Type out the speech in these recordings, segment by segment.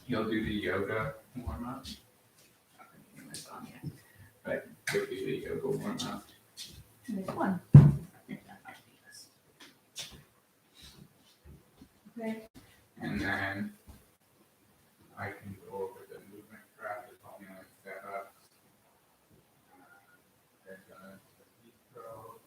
You'll do the yoga warm up. I haven't even this on yet, but you'll do the yoga warm up. There's one. I think that might be this. Okay. And then I can go over the movement practice. I'll step up. There's a deep throw.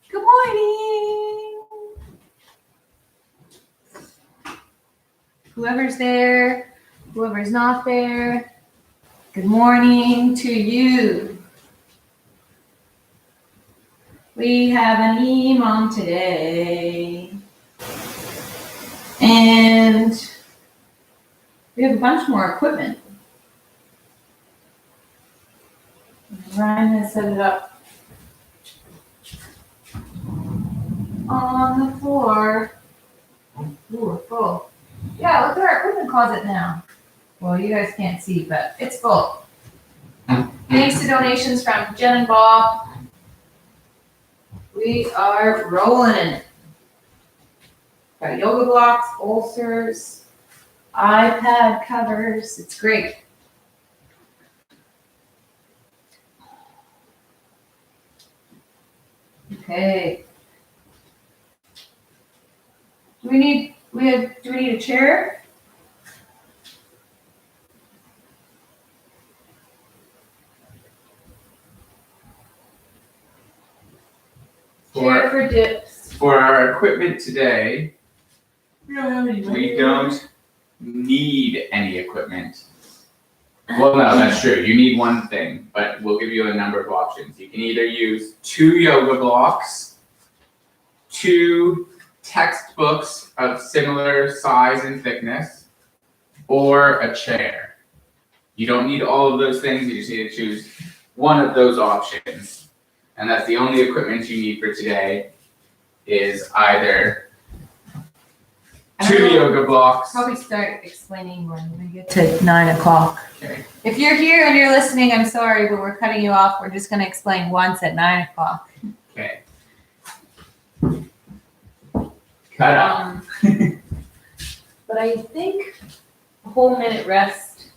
Good morning. Whoever's there, whoever's not there, good morning to you. We have an imam today. And we have a bunch more equipment. Ryan has set it up on the floor. Ooh, we're full. Yeah, look at our equipment closet now. Well, you guys can't see, but it's full. Thanks to donations from Jen and Bob, we are rolling in it. Got yoga blocks, bolsters, iPad covers. It's great. Okay. Do we need a chair? Chair for dips. For our equipment today, we don't need any equipment. Well, no, that's true. You need one thing, but we'll give you a number of options. You can either use 2 yoga blocks, 2 textbooks of similar size and thickness, or a chair. You don't need all of those things. You just need to choose one of those options. And that's the only equipment you need for today is either 2 yoga blocks. Probably start explaining when we get to 9 o'clock. Okay. If you're here and you're listening, I'm sorry, but we're cutting you off. We're just going to explain once at 9 o'clock. Okay. Cut off. But I think a whole minute rest.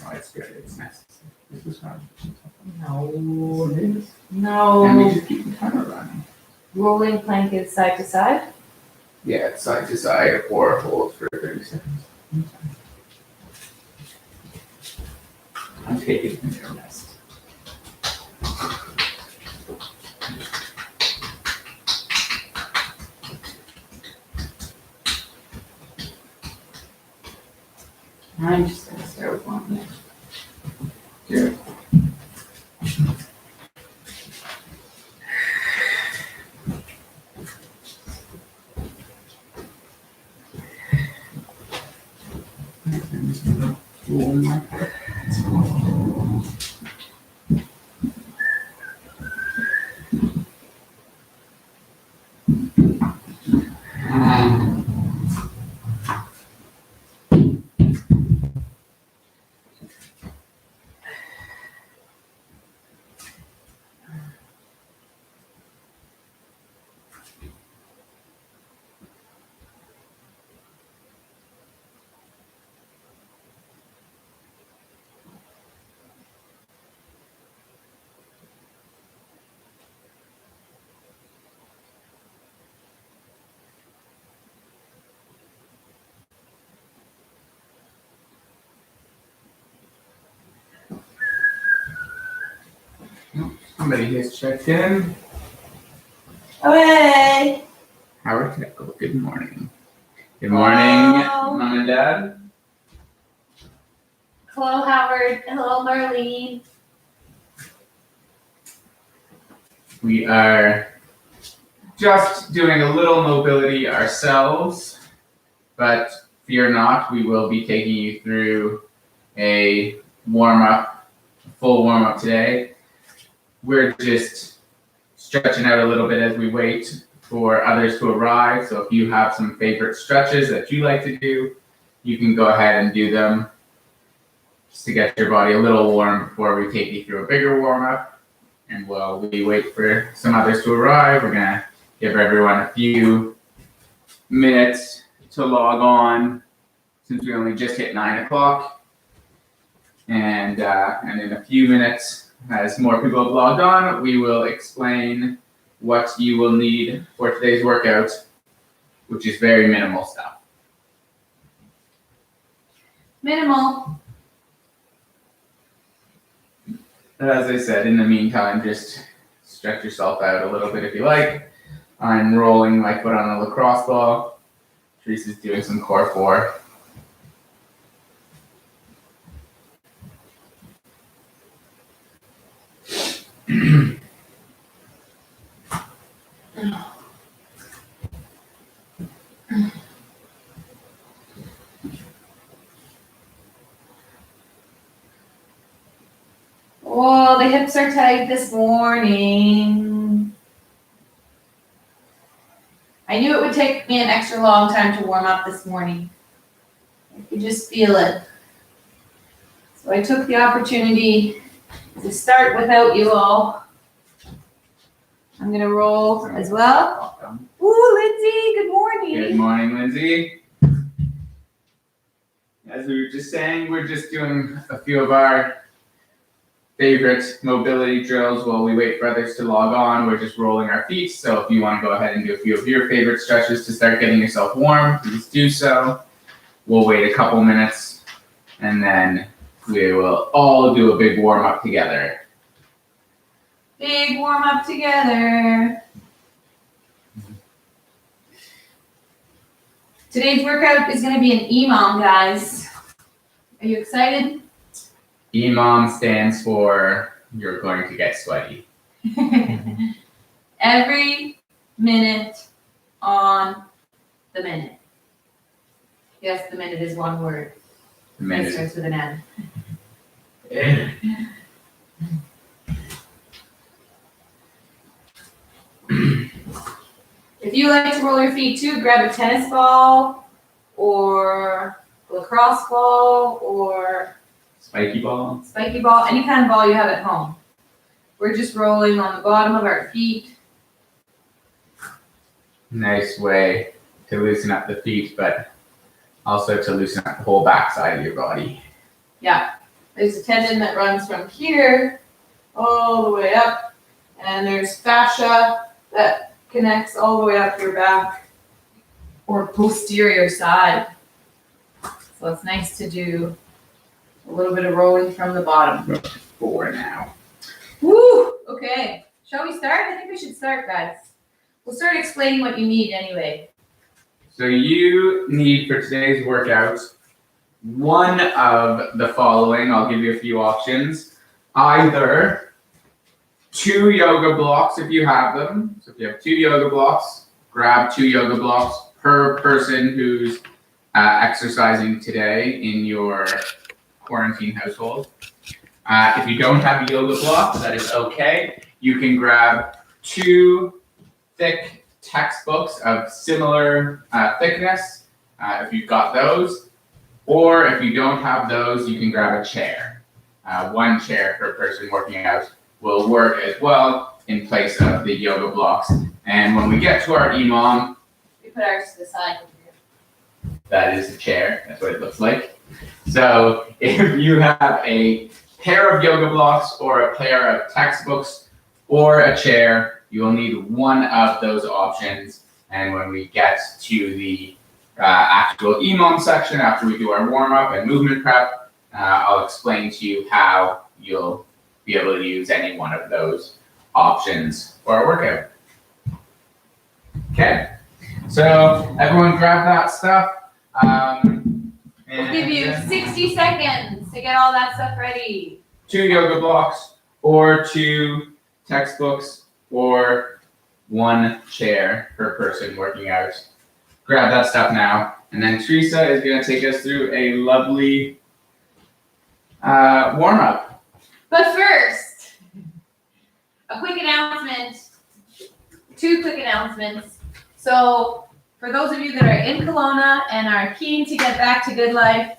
Oh, it's good. It's necessary. This is hard. No. Yes, it is. No. And we just keep the timer running. Rolling plank is side to side. Yeah, it's side to side or hold for 30 seconds. I'm taking a minute rest. I'm just going to start with one minute. Yeah. Somebody has checked in. Okay. Howard Tickle, good morning. Good morning, Hello. Mom and Dad. Hello, Howard. Hello, Marlene. We are just doing a little mobility ourselves, but fear not, we will be taking you through a full warm-up today. We're just stretching out a little bit as we wait for others to arrive. So if you have some favorite stretches that you like to do, you can go ahead and do them just to get your body a little warm before we take you through a bigger warm-up. And while we wait for some others to arrive, we're gonna give everyone a few minutes to log on since we only just hit 9 o'clock. And in a few minutes, as more people have logged on, we will explain what you will need for today's workout, which is very minimal stuff. Minimal. As I said, in the meantime, just stretch yourself out a little bit if you like. I'm rolling my foot on a lacrosse ball. Teresa's doing some core 4. Oh, the hips are tight this morning. I knew it would take me an extra long time to warm up this morning. I could just feel it. So I took the opportunity to start without you all. I'm gonna roll as well. Ooh, Lindsay, good morning. Good morning, Lindsay. As we were just saying, we're just doing a few of our favorite mobility drills while we wait for others to log on. We're just rolling our feet. So if you want to go ahead and do a few of your favorite stretches to start getting yourself warm, please do so. We'll wait a couple minutes and then we will all do a big warm up together. Big warm up together. Today's workout is going to be an EMOM, guys. Are you excited? EMOM stands for you're going to get sweaty. Every minute on the minute. Yes, the minute is one word. The It minute. starts with an N. If you like to roll your feet too, grab a tennis ball or lacrosse ball or Spiky ball. spiky ball, any kind of ball you have at home. We're just rolling on the bottom of our feet. Nice way to loosen up the feet, but also to loosen up the whole backside of your body. Yeah, there's a tendon that runs from here all the way up, and there's fascia that connects all the way up your back or posterior side. So it's nice to do a little bit of rolling from the bottom. 4 now. Woo! Okay, shall we start? I think we should start, guys. We'll start explaining what you need anyway. So you need for today's workout one of the following. I'll give you a few options. Either 2 yoga blocks if you have them. So if you have 2 yoga blocks, grab 2 yoga blocks per person who's exercising today in your quarantine household. If you don't have a yoga block, that is okay. You can grab 2 thick textbooks of similar thickness, if you've got those. Or if you don't have those, you can grab a chair. 1 chair per person working out will work as well in place of the yoga blocks. And when we get to our EMOM, We put ours to the side over here. that is a chair. That's what it looks like. So if you have a pair of yoga blocks or a pair of textbooks or a chair, you will need one of those options. And when we get to the actual EMOM section, after we do our warm-up and movement prep, I'll explain to you how you'll be able to use any one of those options for our workout. Okay, so everyone grab that stuff. We'll give you 60 seconds to get all that stuff ready. 2 yoga blocks or 2 textbooks or 1 chair per person working out. Grab that stuff now. And then Teresa is going to take us through a lovely warm-up. But first, a quick announcement. 2 quick announcements. So, for those of you that are in Kelowna and are keen to get back to Good Life,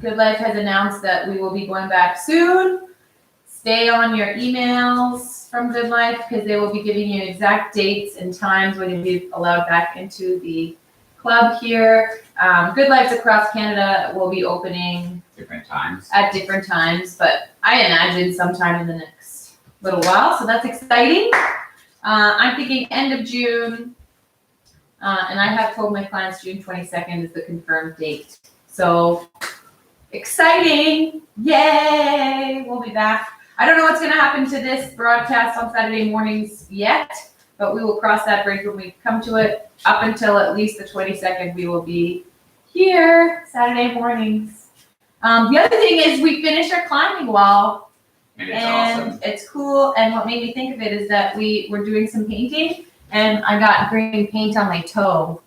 Good Life has announced that we will be going back soon. Stay on your emails from Good Life because they will be giving you exact dates and times when you'll be allowed back into the club here. Good Lives across Canada will be opening at different times, but I imagine sometime in the next little while, so that's exciting. I'm thinking end of June, and I have told my clients June 22nd is the confirmed date. So exciting! Yay! We'll be back. I don't know what's going to happen to this broadcast on Saturday mornings yet, but we will cross that bridge when we come to it. Up until at least the 22nd, we will be here Saturday mornings. The other thing is we finished our climbing wall, And it's awesome. it's cool. And what made me think of it is that we were doing some painting, and I got green paint on my toe,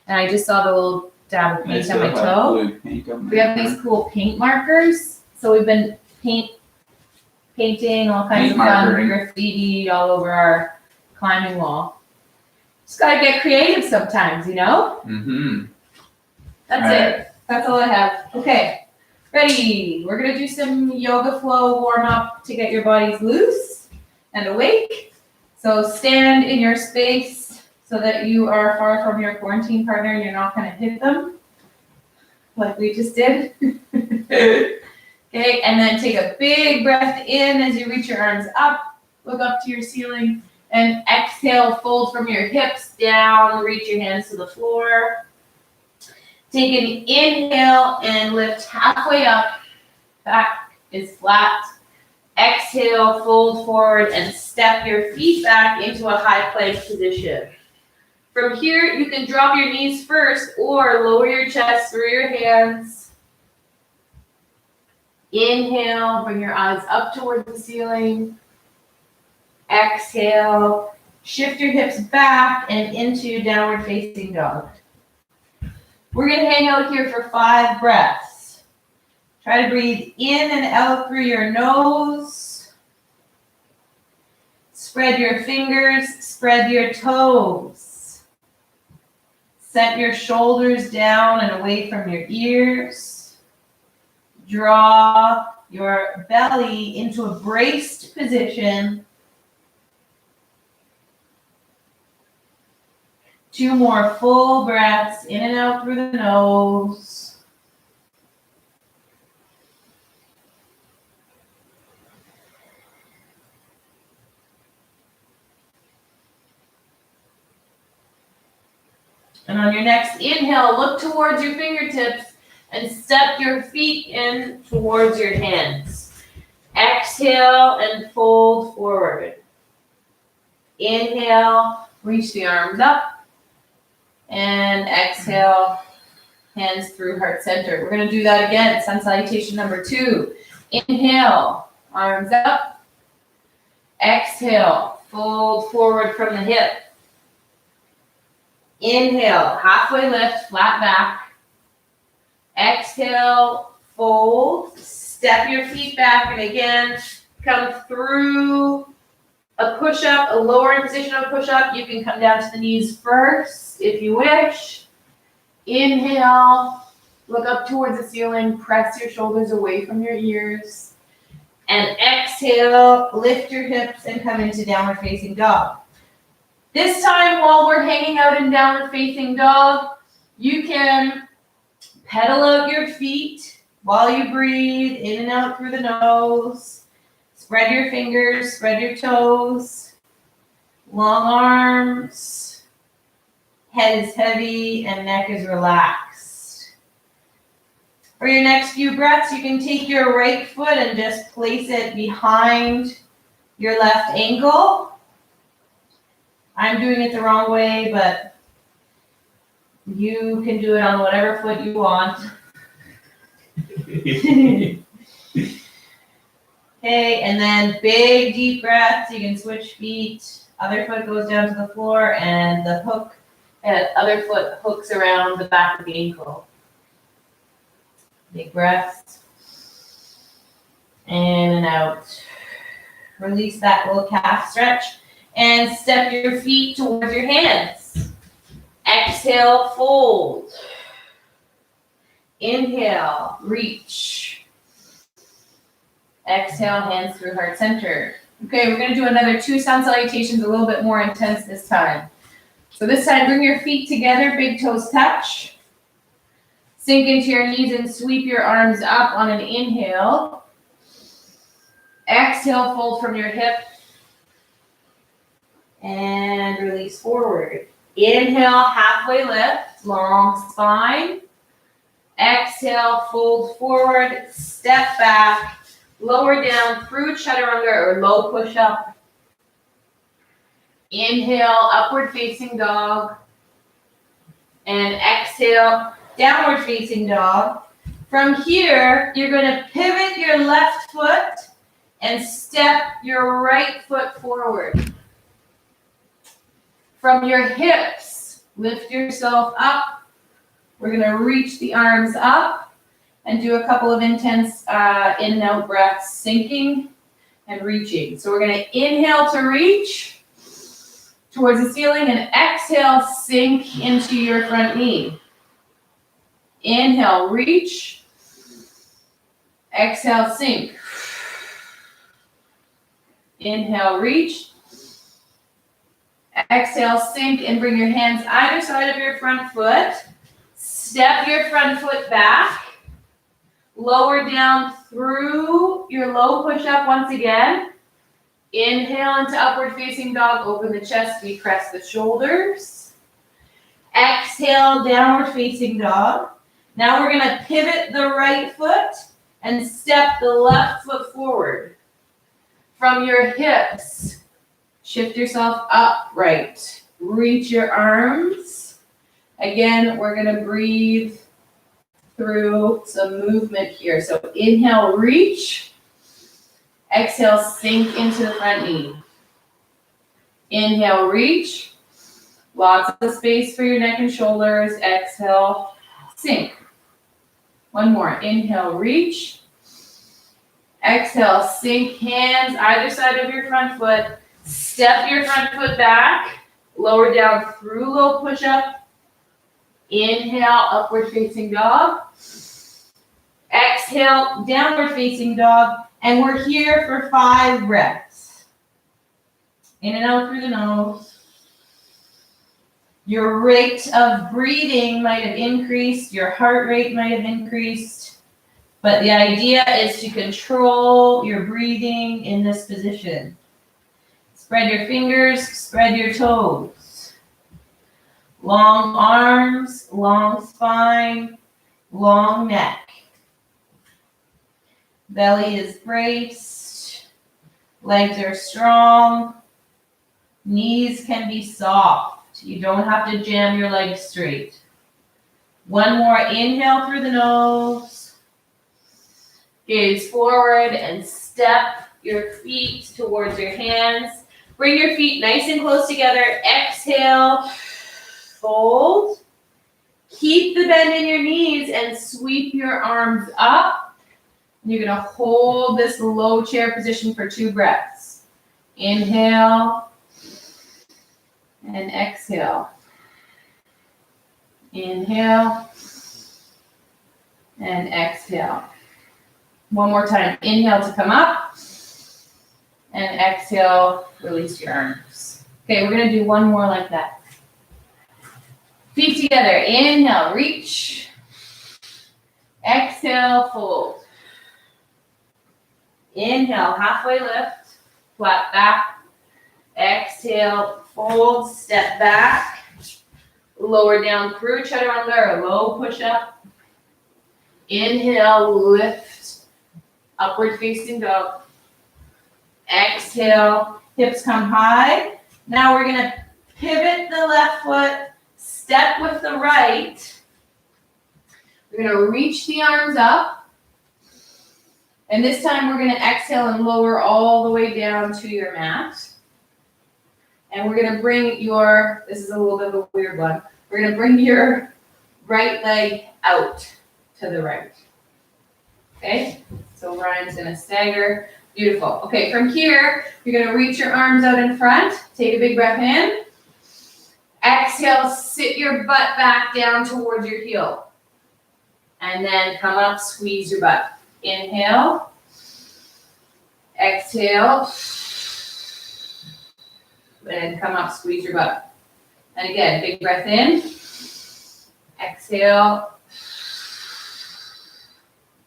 and I just saw the little dab of paint on my toe. We have these cool paint markers, so we've been painting all kinds of fun graffiti all over our climbing wall. Just gotta get creative sometimes, you know? Mm-hmm. That's it. That's all I have. Okay, ready. We're gonna do some yoga flow warm up to get your bodies loose and awake. So stand in your space so that you are far from your quarantine partner and you're not gonna hit them like we just did. Okay, and then take a big breath in as you reach your arms up, look up to your ceiling, and exhale, fold from your hips down, reach your hands to the floor. Take an inhale and lift halfway up, back is flat. Exhale, fold forward and step your feet back into a high plank position. From here, you can drop your knees first or lower your chest through your hands. Inhale, bring your eyes up towards the ceiling. Exhale, shift your hips back and into downward facing dog. We're gonna hang out here for 5 breaths. Try to breathe in and out through your nose. Spread your fingers, spread your toes. Set your shoulders down and away from your ears. Draw your belly into a braced position. 2 more full breaths in and out through the nose. And on your next inhale, look towards your fingertips and step your feet in towards your hands. Exhale and fold forward. Inhale, reach the arms up. And exhale, hands through heart center. We're going to do that again. Sun salutation number 2. Inhale, arms up. Exhale, fold forward from the hip. Inhale, halfway lift, flat back. Exhale, fold, step your feet back, and again, come through a push-up, a lowering position of push-up. You can come down to the knees first if you wish. Inhale, look up towards the ceiling, press your shoulders away from your ears. And exhale, lift your hips and come into downward facing dog. This time while we're hanging out in downward facing dog, you can pedal out your feet while you breathe in and out through the nose. Spread your fingers, spread your toes. Long arms. Head is heavy and neck is relaxed. For your next few breaths, you can take your right foot and just place it behind your left ankle. I'm doing it the wrong way, but you can do it on whatever foot you want. Okay, and then big deep breaths. You can switch feet. Other foot goes down to the floor, and the other foot hooks around the back of the ankle. Big breaths. In and out. Release that little calf stretch. And step your feet towards your hands. Exhale, fold. Inhale, reach. Exhale, hands through heart center. Okay, we're going to do another 2 sound salutations, a little bit more intense this time. So this time, bring your feet together, big toes touch. Sink into your knees and sweep your arms up on an inhale. Exhale, fold from your hip. And release forward. Inhale, halfway lift, long spine. Exhale, fold forward, step back, lower down through chaturanga or low push-up. Inhale, upward facing dog. And exhale, downward facing dog. From here, you're going to pivot your left foot and step your right foot forward. From your hips, lift yourself up. We're going to reach the arms up and do a couple of intense in and out breaths, sinking and reaching. So we're going to inhale to reach towards the ceiling and exhale, sink into your front knee. Inhale, reach. Exhale, sink. Inhale, reach. Exhale, sink, and bring your hands either side of your front foot. Step your front foot back. Lower down through your low push-up once again. Inhale into upward facing dog. Open the chest, decrest the shoulders. Exhale, downward facing dog. Now we're going to pivot the right foot and step the left foot forward. From your hips, shift yourself upright. Reach your arms. Again, we're going to breathe through some movement here. So inhale, reach. Exhale, sink into the front knee. Inhale, reach. Lots of space for your neck and shoulders. Exhale, sink. One more. Inhale, reach. Exhale, sink. Hands either side of your front foot. Step your front foot back. Lower down through low push-up. Inhale, upward facing dog. Exhale, downward facing dog. And we're here for 5 breaths. In and out through the nose. Your rate of breathing might have increased. Your heart rate might have increased. But the idea is to control your breathing in this position. Spread your fingers, spread your toes. Long arms, long spine, long neck. Belly is braced. Legs are strong. Knees can be soft. You don't have to jam your legs straight. One more inhale through the nose. Gaze forward and step your feet towards your hands. Bring your feet nice and close together. Exhale, fold. Keep the bend in your knees and sweep your arms up. You're going to hold this low chair position for 2 breaths. Inhale and exhale. Inhale and exhale. One more time. Inhale to come up. And exhale, release your arms. Okay, we're going to do one more like that. Feet together. Inhale, reach. Exhale, fold. Inhale, halfway lift. Flat back. Exhale, fold, step back. Lower down through chaturanga or low push-up. Inhale, lift. Upward facing dog. Exhale, hips come high. Now we're going to pivot the left foot, step with the right. We're going to reach the arms up. And this time we're gonna exhale and lower all the way down to your mat. And we're gonna bring your, this is a little bit of a weird one. We're gonna bring your right leg out to the right. Okay, so Ryan's gonna stagger. Beautiful. Okay, from here, you're gonna reach your arms out in front. Take a big breath in. Exhale, sit your butt back down towards your heel. And then come up, squeeze your butt. Inhale. Exhale. And come up, squeeze your butt. And again, big breath in. Exhale.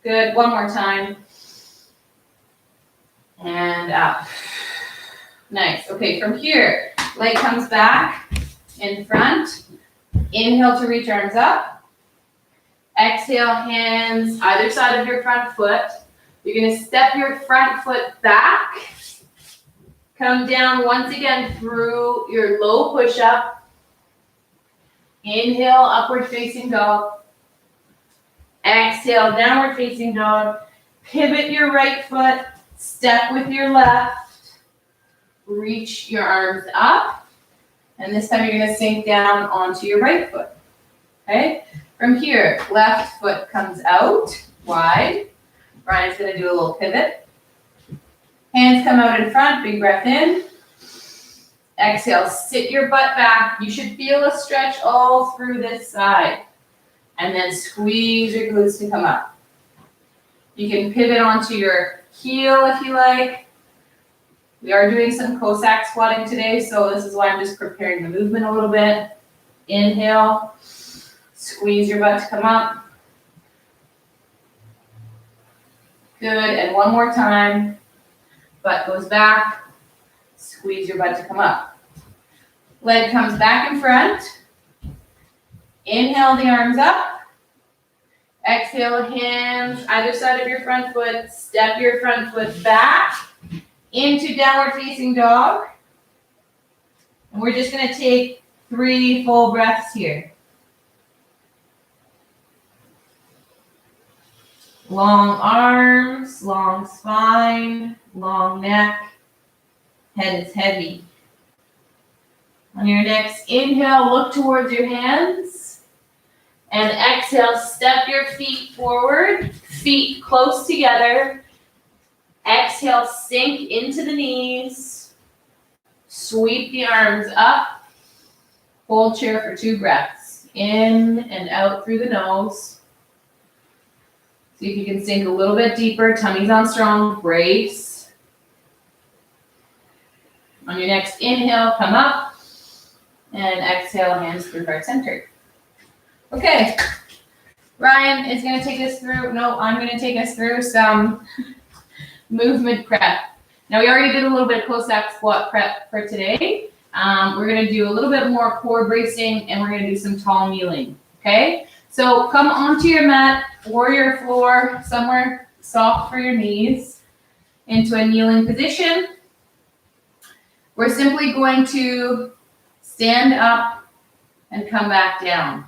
Good. One more time. And up. Nice. Okay, from here, leg comes back in front. Inhale to reach arms up. Exhale, hands either side of your front foot. You're going to step your front foot back. Come down once again through your low push-up. Inhale, upward facing dog. Exhale, downward facing dog. Pivot your right foot. Step with your left. Reach your arms up. And this time you're going to sink down onto your right foot. Okay? From here, left foot comes out wide. Ryan's going to do a little pivot. Hands come out in front. Big breath in. Exhale, sit your butt back. You should feel a stretch all through this side. And then squeeze your glutes to come up. You can pivot onto your heel if you like. We are doing some Cossack squatting today, so this is why I'm just preparing the movement a little bit. Inhale, squeeze your butt to come up. Good, and one more time. Butt goes back, squeeze your butt to come up. Leg comes back in front. Inhale the arms up. Exhale, hands either side of your front foot. Step your front foot back into downward facing dog. And we're just going to take 3 full breaths here. Long arms, long spine, long neck. Head is heavy. On your next inhale, look towards your hands. And exhale, step your feet forward, feet close together. Exhale, sink into the knees. Sweep the arms up. Hold chair for 2 breaths. In and out through the nose. See if you can sink a little bit deeper. Tummy's on strong. Brace. On your next inhale, come up. And exhale, hands through heart center. Okay. Ryan is going to take us through, I'm going to take us through some movement prep. Now, we already did a little bit of Cossack squat prep for today. We're going to do a little bit more core bracing, and we're going to do some tall kneeling. Okay? So come onto your mat, warrior floor, somewhere soft for your knees, into a kneeling position. We're simply going to stand up and come back down.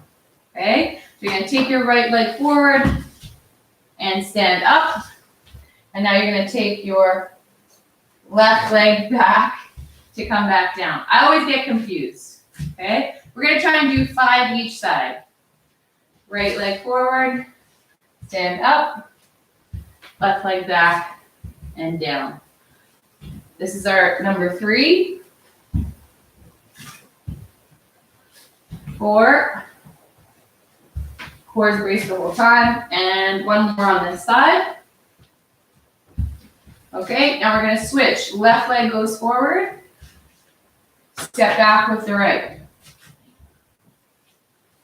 Okay? So you're going to take your right leg forward and stand up. And now you're going to take your left leg back to come back down. I always get confused. Okay? We're going to try and do 5 each side. Right leg forward, stand up, left leg back, and down. This is our number 3, 4, core is braced the whole time, and 1 more on this side. Okay, now we're going to switch. Left leg goes forward, step back with the right.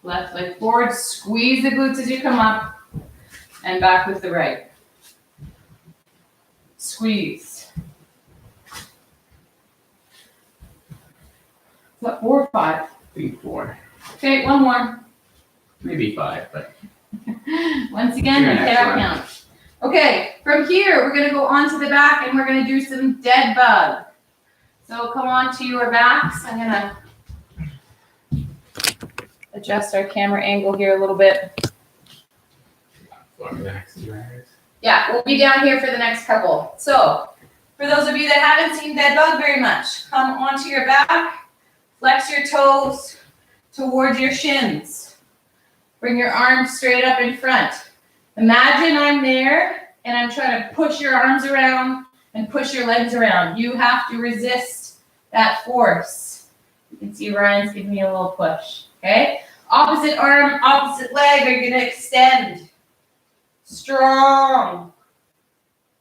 Left leg forward, squeeze the glutes as you come up, and back with the right. Squeeze. What, 4 or 5? I think 4. Okay, 1 more. Maybe 5, but. Once again, we get our count. Okay, from here, we're going to go onto the back, and we're going to do some dead bug. So come on to your backs. I'm going to adjust our camera angle here a little bit. Yeah, we'll be down here for the next couple. So, for those of you that haven't seen dead bug very much, come onto your back, flex your toes towards your shins. Bring your arms straight up in front. Imagine I'm there and I'm trying to push your arms around and push your legs around. You have to resist that force. You can see Ryan's giving me a little push, okay? Opposite arm, opposite leg are gonna extend. Strong.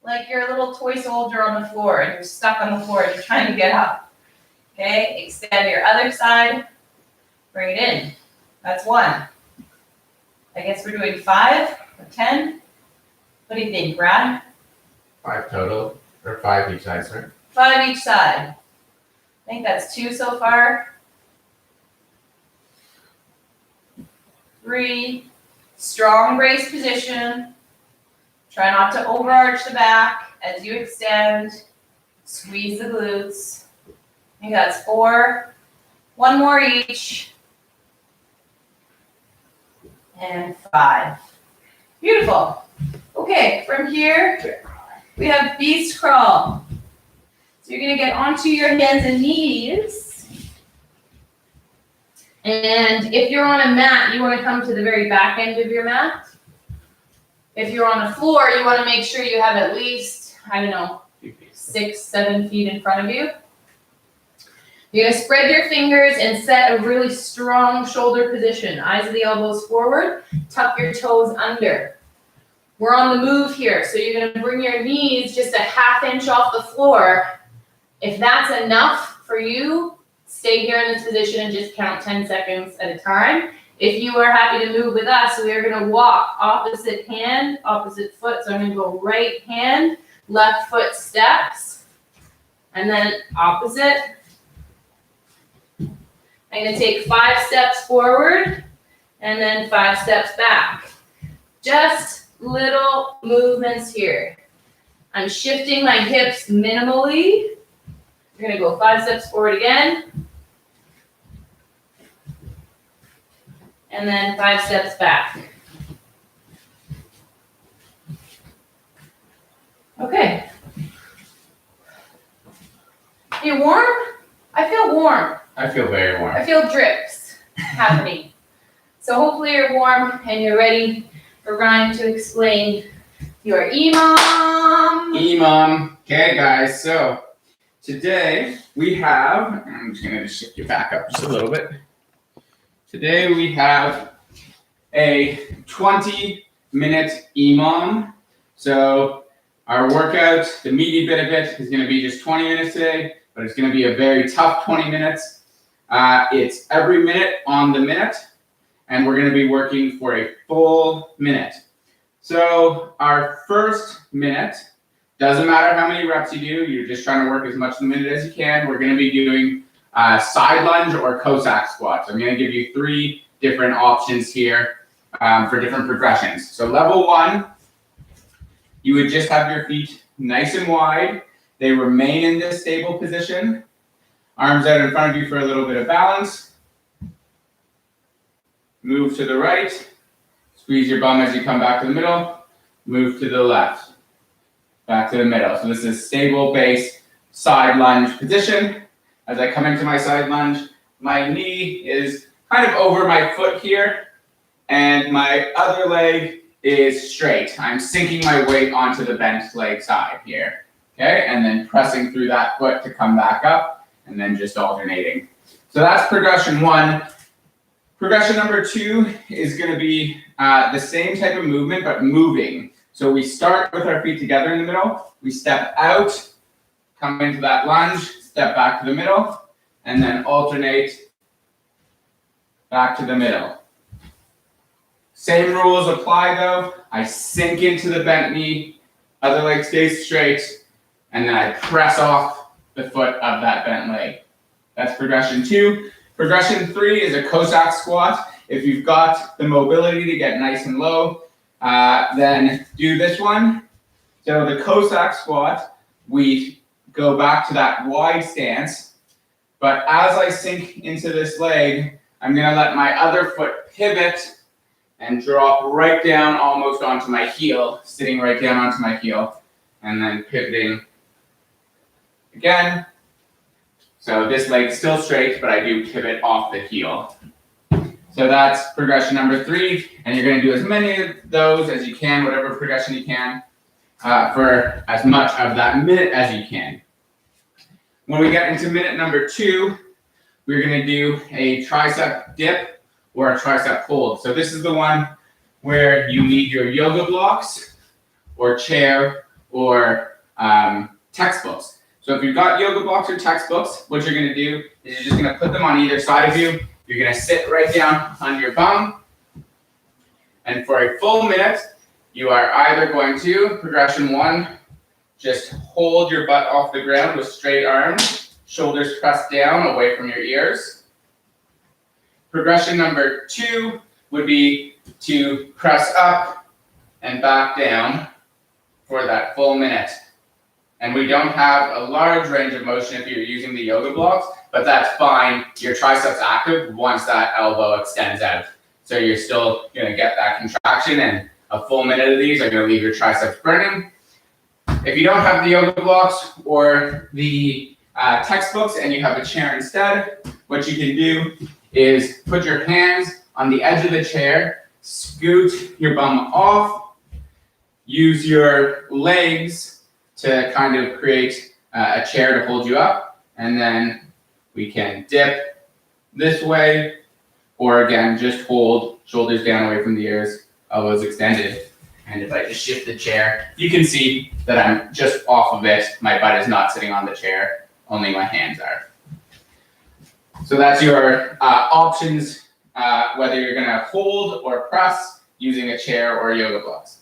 Like you're a little toy soldier on the floor and you're stuck on the floor and you're trying to get up. Okay, extend your other side, bring it in. That's 1. I guess we're doing 5 or 10. What do you think, Brad? 5 total, or 5 each side, sir. 5 each side. I think that's 2 so far. 3. Strong brace position. Try not to overarch the back as you extend. Squeeze the glutes. I think that's 4. 1 more each. And 5. Beautiful. Okay, from here, we have beast crawl. So you're gonna get onto your hands and knees. And if you're on a mat, you wanna come to the very back end of your mat. If you're on the floor, you wanna make sure you have at least, 6, 7 feet in front of you. You're gonna spread your fingers and set a really strong shoulder position. Eyes of the elbows forward, tuck your toes under. We're on the move here, so you're gonna bring your knees just a 1/2 inch off the floor. If that's enough for you, stay here in this position and just count 10 seconds at a time. If you are happy to move with us, we are gonna walk opposite hand, opposite foot. So I'm gonna go right hand, left foot steps, and then opposite. I'm gonna take 5 steps forward and then 5 steps back. Just little movements here. I'm shifting my hips minimally. We're gonna go 5 steps forward again. And then 5 steps back. Okay. Are you warm? I feel warm. I feel very warm. I feel drips happening. So hopefully you're warm and you're ready for Ryan to explain your EMOM. EMOM. Okay, guys, so today we have, I'm just gonna shift you back up just a little bit. Today we have a 20-minute EMOM. So our workout, the meaty bit of it, is gonna be just 20 minutes today, but it's gonna be a very tough 20 minutes. It's every minute on the minute, and we're gonna be working for a full minute. So our first minute, doesn't matter how many reps you do, you're just trying to work as much in the minute as you can. We're gonna be doing side lunge or Cossack squats. I'm gonna give you 3 different options here for different progressions. So level 1, you would just have your feet nice and wide. They remain in this stable position. Arms out in front of you for a little bit of balance. Move to the right. Squeeze your bum as you come back to the middle. Move to the left. Back to the middle. So this is stable base side lunge position. As I come into my side lunge, my knee is kind of over my foot here, and my other leg is straight. I'm sinking my weight onto the bent leg side here. Okay, and then pressing through that foot to come back up, and then just alternating. So that's progression 1. Progression number 2 is going to be the same type of movement, but moving. So we start with our feet together in the middle. We step out, come into that lunge, step back to the middle, and then alternate back to the middle. Same rules apply though. I sink into the bent knee, other leg stays straight, and then I press off the foot of that bent leg. That's progression 2. Progression 3 is a Cossack squat. If you've got the mobility to get nice and low, then do this one. So the Cossack squat, we go back to that wide stance, but as I sink into this leg, I'm gonna let my other foot pivot and drop right down almost onto my heel, sitting right down onto my heel, and then pivoting again. So this leg's still straight, but I do pivot off the heel. So that's progression number 3, and you're going to do as many of those as you can, whatever progression you can, for as much of that minute as you can. When we get into minute number 2, we're going to do a tricep dip or a tricep hold. So this is the one where you need your yoga blocks or chair or textbooks. So if you've got yoga blocks or textbooks, what you're going to do is you're just going to put them on either side of you. You're going to sit right down on your bum. And for a full minute, you are either going to, progression 1, just hold your butt off the ground with straight arms, shoulders pressed down away from your ears. Progression number 2 would be to press up and back down for that full minute. And we don't have a large range of motion if you're using the yoga blocks, but that's fine. Your triceps active once that elbow extends out. So you're still going to get that contraction, and a full minute of these are going to leave your triceps burning. If you don't have the yoga blocks or the textbooks and you have a chair instead, what you can do is put your hands on the edge of the chair, scoot your bum off, use your legs to kind of create a chair to hold you up, and then we can dip this way, or again, just hold, shoulders down away from the ears, elbows extended. And if I just shift the chair, you can see that I'm just off of it. My butt is not sitting on the chair, only my hands are. So that's your options, whether you're gonna hold or press using a chair or yoga blocks.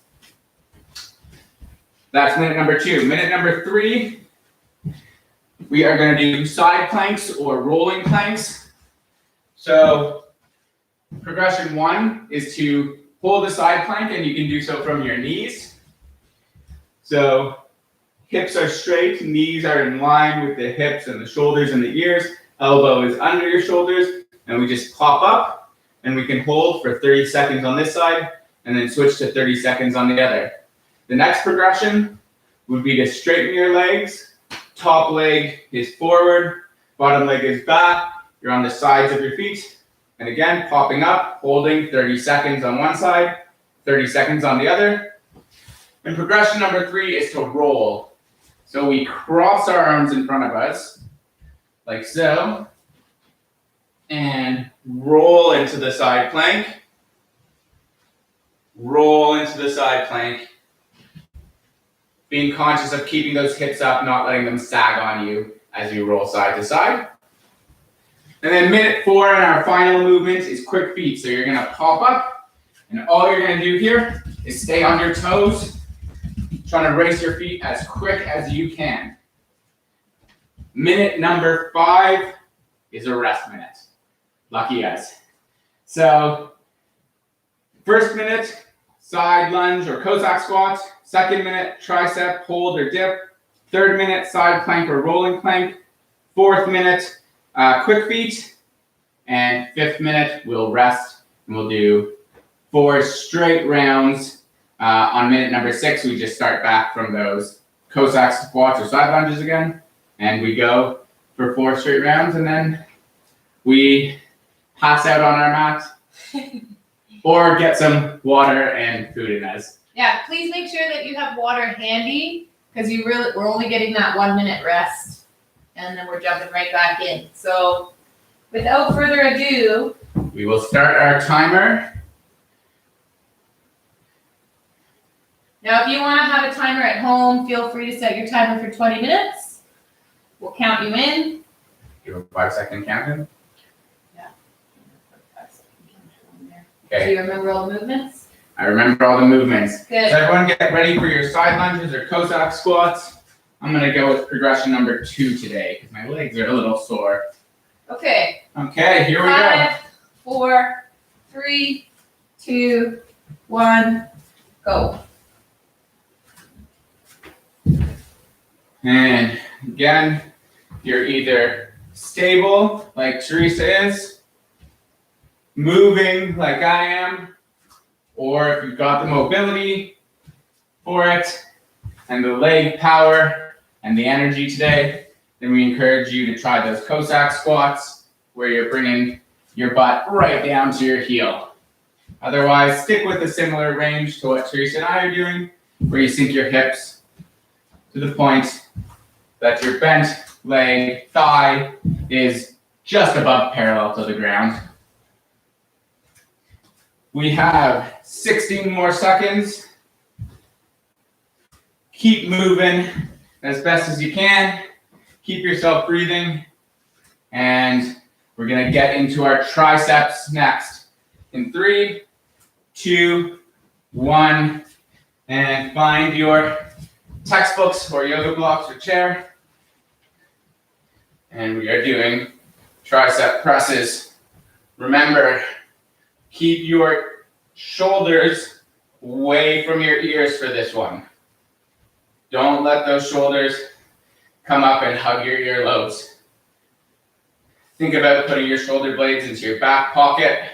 That's minute number 2. Minute number 3, we are going to do side planks or rolling planks. So progression 1 is to hold the side plank, and you can do so from your knees. So hips are straight, knees are in line with the hips and the shoulders and the ears. Elbow is under your shoulders, and we just pop up, and we can hold for 30 seconds on this side, and then switch to 30 seconds on the other. The next progression would be to straighten your legs. Top leg is forward, bottom leg is back. You're on the sides of your feet. And again, popping up, holding 30 seconds on one side, 30 seconds on the other. And progression number 3 is to roll. So we cross our arms in front of us, like so, and roll into the side plank. Roll into the side plank. Being conscious of keeping those hips up, not letting them sag on you as you roll side to side. And then minute 4 in our final movement is quick feet. So you're gonna pop up, and all you're gonna do here is stay on your toes, trying to raise your feet as quick as you can. Minute number 5 is a rest minute. Lucky us. So first minute, side lunge or Cossack squat. Second minute, tricep hold or dip. Third minute, side plank or rolling plank. Fourth minute, quick feet. And fifth minute, we'll rest, and we'll do 4 straight rounds. On minute number 6, we just start back from those Cossack squats or side lunges again. And we go for 4 straight rounds, and then we pass out on our mat or get some water and food in us. Yeah, please make sure that you have water handy, because we're only getting that 1 minute rest, and then we're jumping right back in. So without further ado, we will start our timer. Now if you want to have a timer at home, feel free to set your timer for 20 minutes. We'll count you in. Give a 5-second countdown. Yeah. Okay. Do you remember all the movements? I remember all the movements. Good. So everyone get ready for your side lunges or Cossack squats. I'm going to go with progression number 2 today because my legs are a little sore. Okay. Okay, here we go. 5, 4, 3, 2, 1, go. And again, you're either stable like Teresa is, moving like I am, Or if you've got the mobility for it and the leg power and the energy today, then we encourage you to try those Cossack squats where you're bringing your butt right down to your heel. Otherwise, stick with a similar range to what Teresa and I are doing, where you sink your hips to the point that your bent leg, thigh is just above parallel to the ground. We have 16 more seconds. Keep moving as best as you can. Keep yourself breathing. And we're gonna get into our triceps next. In 3, 2, 1, and find your textbooks or yoga blocks or chair. And we are doing tricep presses. Remember, keep your shoulders away from your ears for this one. Don't let those shoulders come up and hug your earlobes. Think about putting your shoulder blades into your back pocket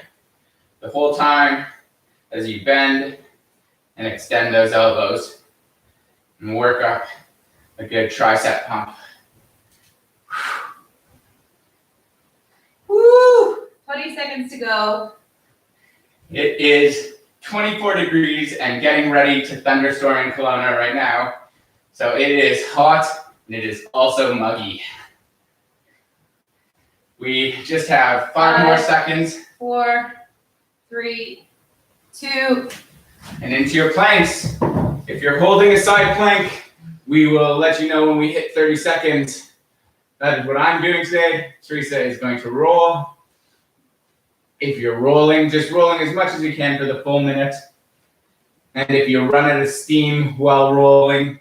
the whole time as you bend and extend those elbows and work up a good tricep pump. Woo! 20 seconds to go. It is 24 degrees and getting ready to thunderstorm in Kelowna right now. So it is hot and it is also muggy. We just have 5 more seconds. 4, 3, 2. And into your planks. If you're holding a side plank, we will let you know when we hit 30 seconds. That is what I'm doing today. Teresa is going to roll. If you're rolling, just rolling as much as you can for the full minute. And if you run out of steam while rolling,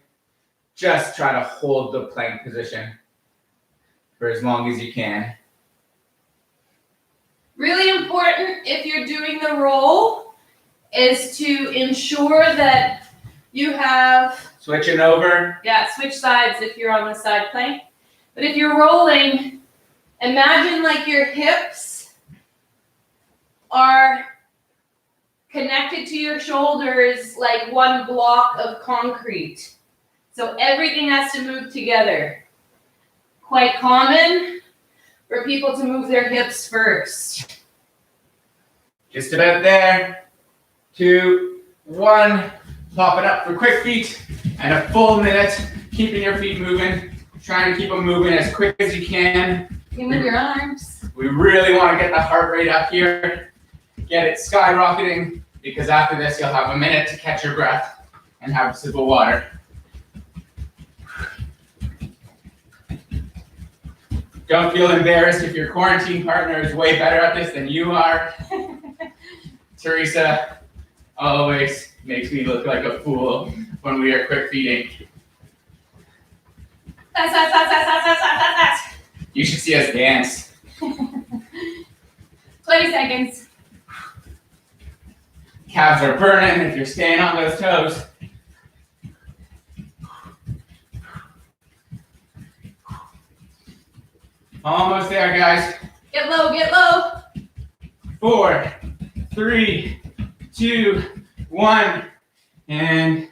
just try to hold the plank position for as long as you can. Really important if you're doing the roll is to ensure that you have, Switching over. switch sides if you're on the side plank. But if you're rolling, imagine like your hips are connected to your shoulders like one block of concrete. So everything has to move together. Quite common for people to move their hips first. Just about there. 2, 1. Pop it up for quick feet and a full minute. Keeping your feet moving. Trying to keep them moving as quick as you can. You can move your arms. We really want to get the heart rate up here. Get it skyrocketing, because after this you'll have a minute to catch your breath and have a sip of water. Don't feel embarrassed if your quarantine partner is way better at this than you are. Teresa always makes me look like a fool when we are quick feeding. You should see us dance. 20 seconds. Calves are burning if you're staying on those toes. Almost there, guys. Get low, get low. 4, 3, 2, 1. And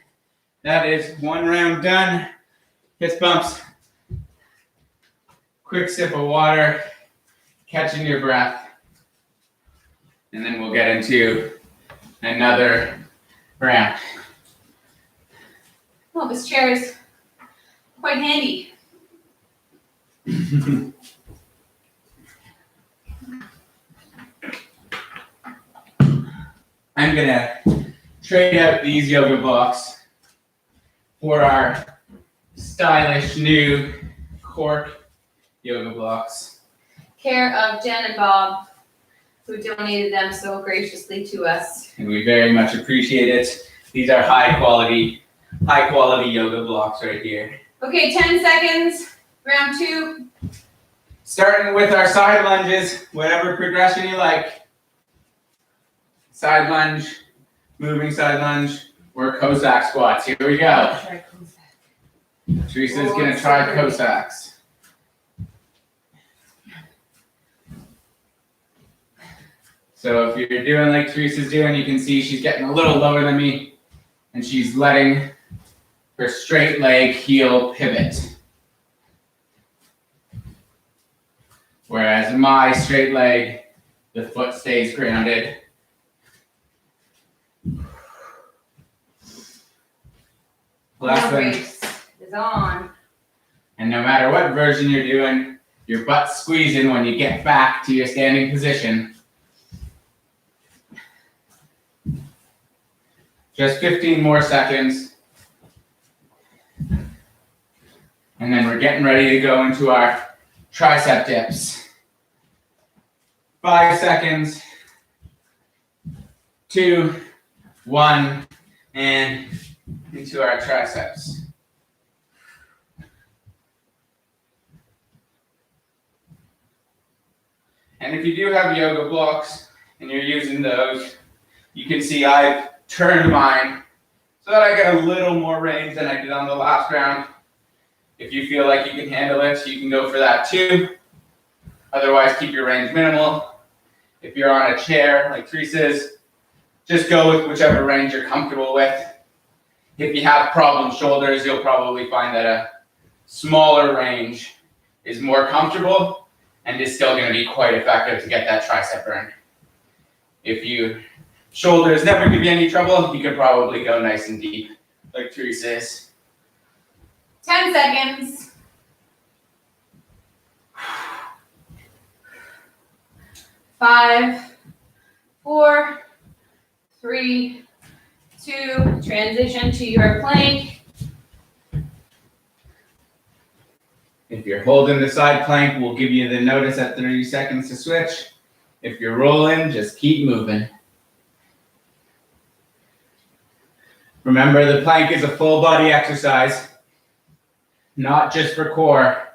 that is one round done. Fist bumps. Quick sip of water. Catching your breath. And then we'll get into another round. Oh, this chair is quite handy. I'm gonna trade out these yoga blocks for our stylish new cork yoga blocks. Care of Jen and Bob, who donated them so graciously to us. And we very much appreciate it. These are high quality yoga blocks right here. Okay, 10 seconds. Round 2. Starting with our side lunges, whatever progression you like. Side lunge, moving side lunge, or Cossack squats. Here we go. Teresa's gonna try Cossacks. So if you're doing like Teresa's doing, you can see she's getting a little lower than me, and she's letting her straight leg heel pivot. Whereas in my straight leg, the foot stays grounded. Last thing. Is on. And no matter what version you're doing, your butt's squeezing when you get back to your standing position. Just 15 more seconds. And then we're getting ready to go into our tricep dips. 5 seconds. 2, 1, and into our triceps. And if you do have yoga blocks and you're using those, you can see I've turned mine so that I get a little more range than I did on the last round. If you feel like you can handle it, you can go for that too. Otherwise, keep your range minimal. If you're on a chair like Teresa's, just go with whichever range you're comfortable with. If you have problem shoulders, you'll probably find that a smaller range is more comfortable and is still going to be quite effective to get that tricep burn. If your shoulders never give you any trouble, you can probably go nice and deep, like Teresa is. 10 seconds. 5, 4, 3, 2, transition to your plank. If you're holding the side plank, we'll give you the notice at 30 seconds to switch. If you're rolling, just keep moving. Remember, the plank is a full body exercise, not just for core.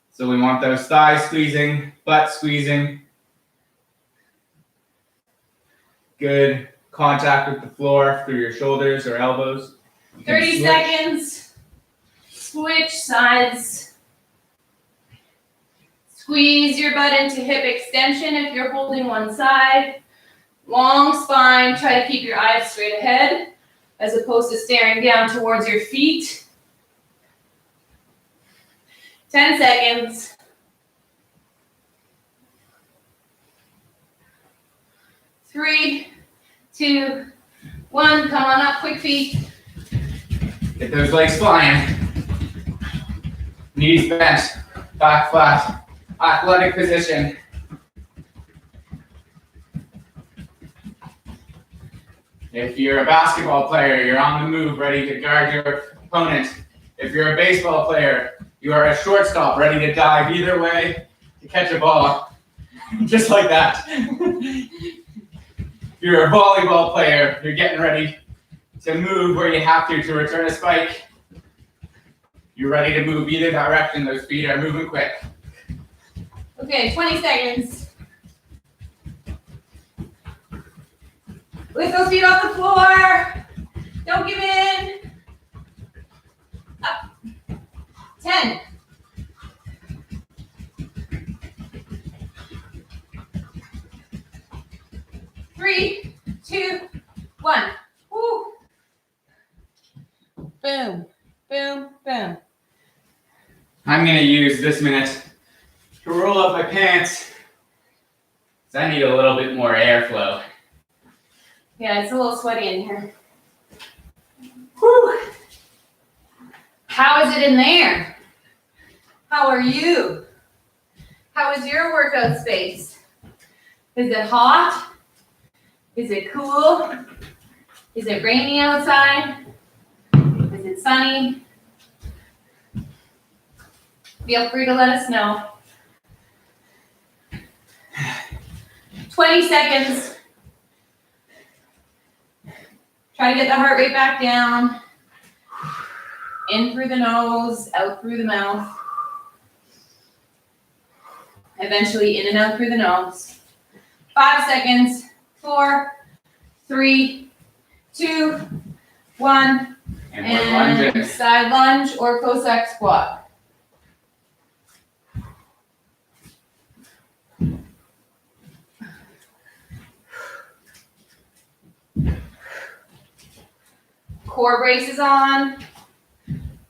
So we want those thighs squeezing, butt squeezing. Good contact with the floor through your shoulders or elbows. 30 seconds. Switch sides. Squeeze your butt into hip extension if you're holding one side. Long spine. Try to keep your eyes straight ahead as opposed to staring down towards your feet. 10 seconds. 3, 2, 1. Come on up, quick feet. Get those legs flying. Knees bent, back flat. Athletic position. If you're a basketball player, you're on the move, ready to guard your opponent. If you're a baseball player, you are a shortstop, ready to dive either way to catch a ball. Just like that. If you're a volleyball player, you're getting ready to move where you have to return a spike. You're ready to move either direction. Those feet are moving quick. Okay, 20 seconds. Lift those feet off the floor. Don't give in. Up. 10. 3, 2, 1. Woo. Boom, boom, boom. I'm going to use this minute to roll up my pants because I need a little bit more airflow. Yeah, it's a little sweaty in here. Whew. How is it in there? How are you? How is your workout space? Is it hot? Is it cool? Is it rainy outside? Is it sunny? Feel free to let us know. 20 seconds. Try to get the heart rate back down. In through the nose, out through the mouth. Eventually in and out through the nose. 5 seconds. 4, 3, 2, 1. And we're lunging. Side lunge or Cossack squat. core braces on.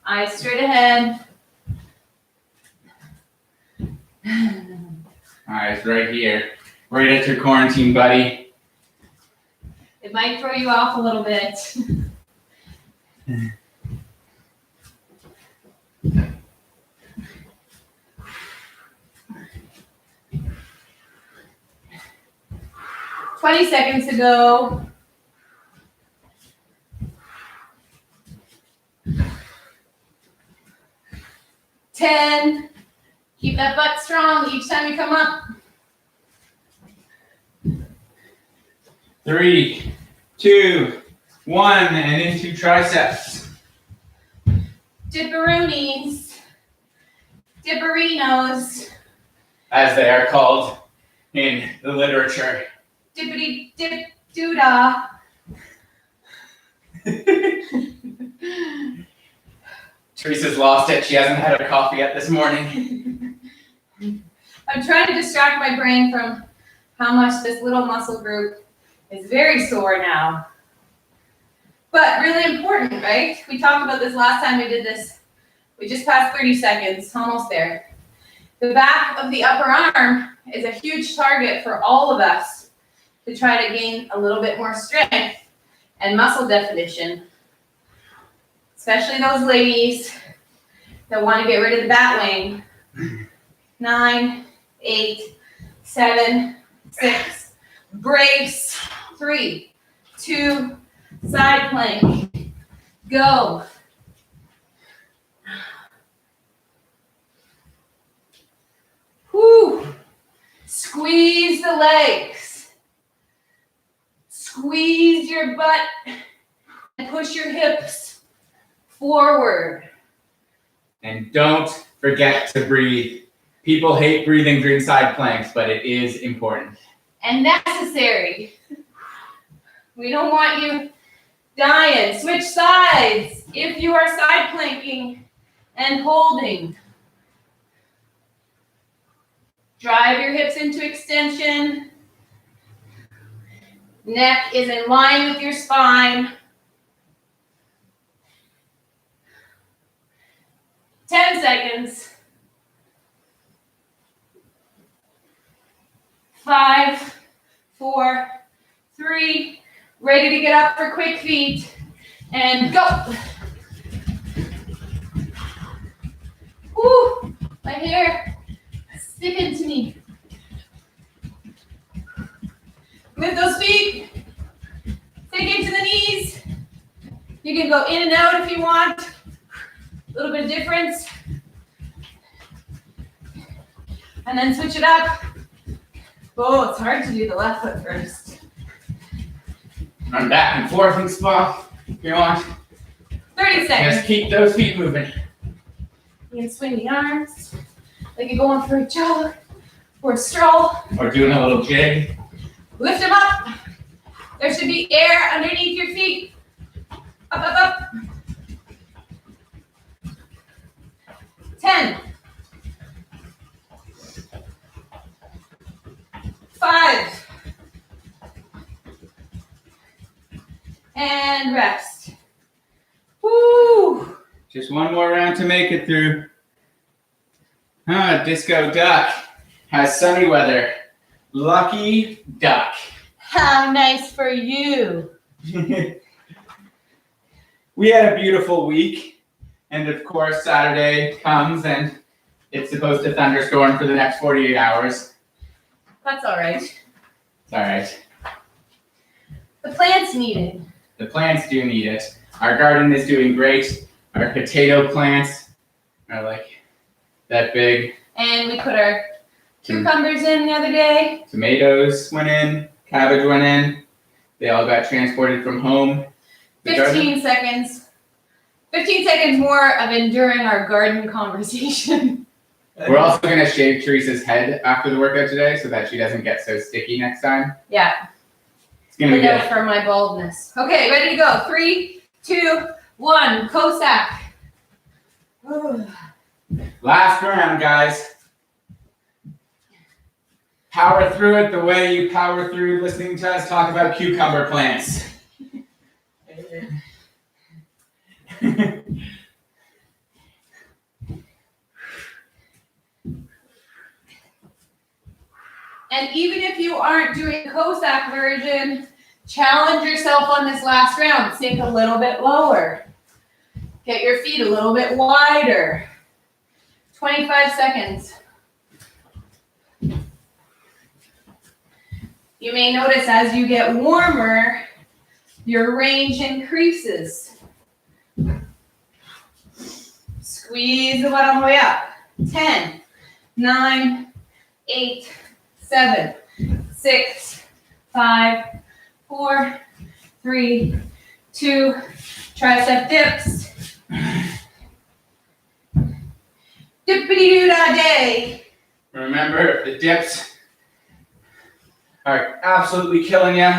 Eyes straight ahead. Eyes right here. Right at your quarantine, buddy. It might throw you off a little bit. "20 seconds to go. "10. Keep that butt strong each time you come up. 3, 2, 1, and into triceps. Dipperoonies. Dipperinos. As they are called in the literature. Dippity dip doodah. Teresa's lost it. She hasn't had her coffee yet this morning. I'm trying to distract my brain from how much this little muscle group is very sore now. But really important, right? We talked about this last time we did this. We just passed 30 seconds, almost there. The back of the upper arm is a huge target for all of us to try to gain a little bit more strength and muscle definition, especially those ladies that want to get rid of the bat wing. 9, 8, 7, 6, brace, 3, 2, side plank, go. Whew. Squeeze the legs. Squeeze your butt and push your hips forward. And don't forget to breathe. People hate breathing during side planks, but it is important. And necessary. We don't want you dying. Switch sides if you are side planking and holding. Drive your hips into extension. Neck is in line with your spine. 10 seconds. 5, 4, 3, ready to get up for quick feet, and go. Woo, my hair sticking to me. Lift those feet, sink into the knees. You can go in and out if you want. A little bit of difference. And then switch it up. Oh, it's hard to do the left foot first. Run back and forth and spot if you want. 30 seconds. Just keep those feet moving. You can swing the arms like you're going for a jog or a stroll. Or doing a little jig. Lift them up. There should be air underneath your feet. Up, up, up. 10. 5. And rest. Woo! Just one more round to make it through. Disco Duck has sunny weather. Lucky duck. How nice for you. We had a beautiful week. And of course, Saturday comes and it's supposed to thunderstorm for the next 48 hours. That's all right. It's all right. The plants need it. The plants do need it. Our garden is doing great. Our potato plants are like that big. And we put our cucumbers in the other day. Tomatoes went in. Cabbage went in. They all got transported from home. 15 seconds. 15 seconds more of enduring our garden conversation. We're also going to shave Teresa's head after the workout today so that she doesn't get so sticky next time. Yeah. It's going to be Look out good. for my baldness. Okay, ready to go. 3, 2, 1. Cossack. Last round, guys. Power through it the way you power through listening to us talk about cucumber plants. And even if you aren't doing the Cossack version, challenge yourself on this last round. Sink a little bit lower. Get your feet a little bit wider. 25 seconds. You may notice as you get warmer, your range increases. Squeeze the butt on the way up. 10, 9, 8, 7, 6, 5, 4, 3, 2, tricep dips. Dippity-doo-dah-day. Remember, the dips are absolutely killing you.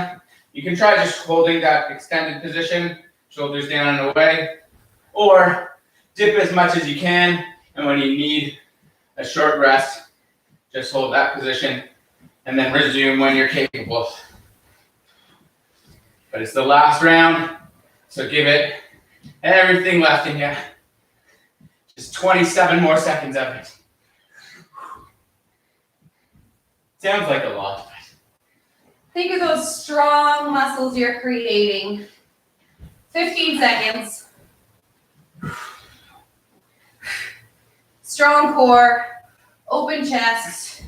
You can try just holding that extended position, shoulders down and away, or dip as much as you can, and when you need a short rest, just hold that position and then resume when you're capable. But it's the last round, so give it everything left in you. Just 27 more seconds of it. Sounds like a lot. Think of those strong muscles you're creating. 15 seconds. Strong core, open chest.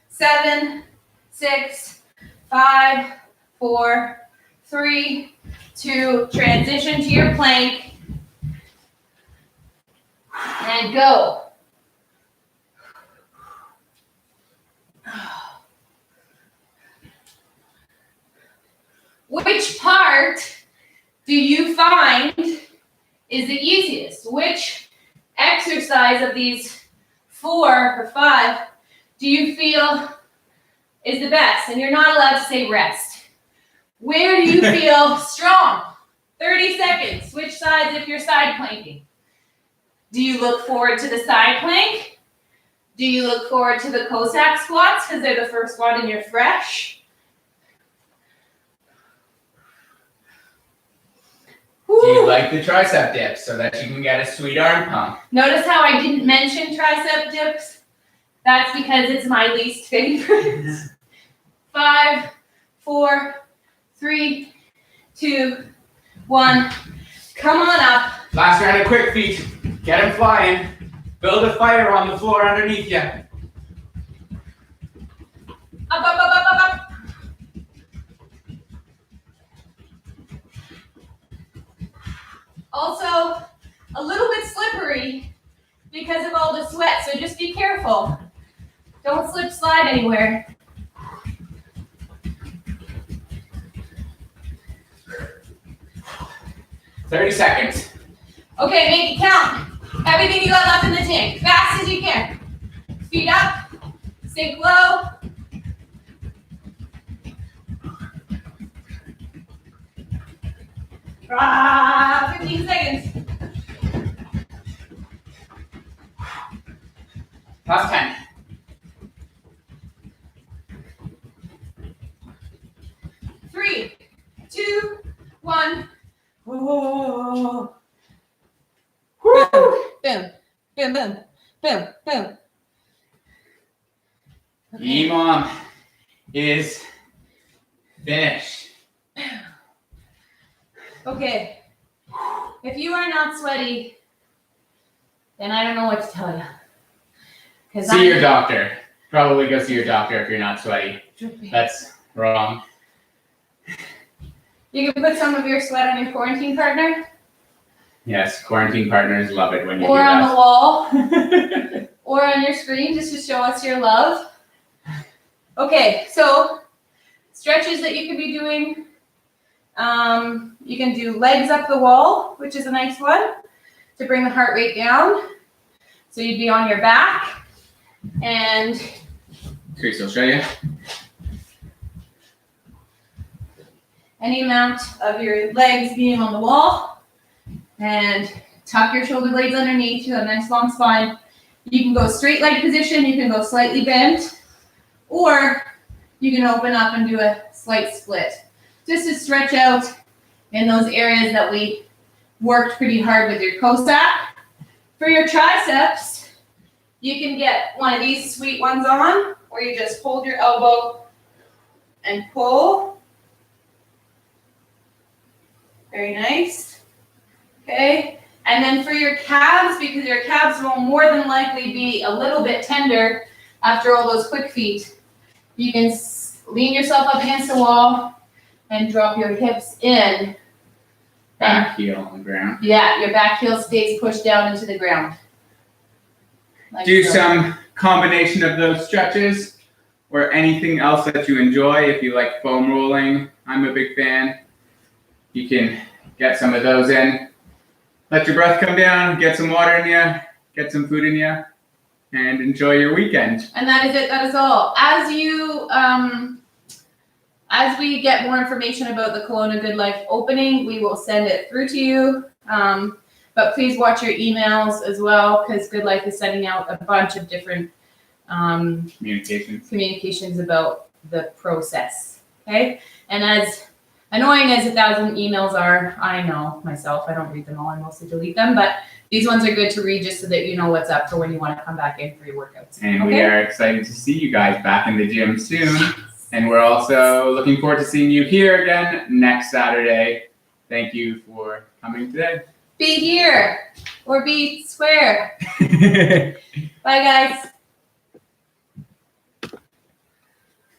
7, 6, 5, 4, 3, 2, transition to your plank. And go. Which part do you find is the easiest? Which exercise of these 4 or 5 do you feel is the best? And you're not allowed to say rest. Where do you feel strong? 30 seconds. Switch sides if you're side planking. Do you look forward to the side plank? Do you look forward to the Cossack squats because they're the first one and you're fresh? Do you like the tricep dips so that you can get a sweet arm pump? Notice how I didn't mention tricep dips? That's because it's my least favorite. 5, 4, 3, 2, 1. Come on up. Last round of quick feet. Get them flying. Build a fire on the floor underneath you. Up, up, up, up, up, up. Also, a little bit slippery because of all the sweat, so just be careful. Don't slip slide anywhere. $30 seconds. Okay, make it count. Everything you got left in the tank, fast as you can. Feet up, sink low. Ah, 15 seconds. Last 10. 3, 2, 1. Whoa. Boom, boom, boom, boom, boom. Okay. EMOM is finished. Okay. If you are not sweaty, then I don't know what to tell you. See your doctor. Probably go see your doctor if you're not sweaty. That's wrong. You can put some of your sweat on your quarantine partner. Yes, quarantine partners love it when you do Or on that. the wall. Or on your screen, just to show us your love. Okay, so stretches that you could be doing. You can do legs up the wall, which is a nice one, to bring the heart rate down. So you'd be on your back. And Chris will show you. any amount of your legs being on the wall. And tuck your shoulder blades underneath. You have a nice long spine. You can go straight leg position. You can go slightly bent. Or you can open up and do a slight split. Just to stretch out in those areas that we worked pretty hard with your Cossack. For your triceps, you can get one of these sweet ones on, where you just hold your elbow and pull. Very nice. Okay. And then for your calves, because your calves will more than likely be a little bit tender after all those quick feet, you can lean yourself up against the wall and drop your hips in. Back heel on the ground. Yeah, your back heel stays pushed down into the ground. Like Do so. some combination of those stretches or anything else that you enjoy. If you like foam rolling, I'm a big fan. You can get some of those in. Let your breath come down, get some water in you, get some food in you, and enjoy your weekend. And that is it. That is all. As we get more information about the Kelowna Good Life opening, we will send it through to you. But please watch your emails as well, because Good Life is sending out a bunch of different communications about the process. Okay? And as annoying as 1,000 emails are, I know myself, I don't read them all, I mostly delete them, but these ones are good to read just so that you know what's up for when you want to come back in for your workouts. And we are excited to see you guys back in the gym soon. And we're also looking forward to seeing you here again next Saturday. Thank you for coming today. Be here or be square. Bye, guys.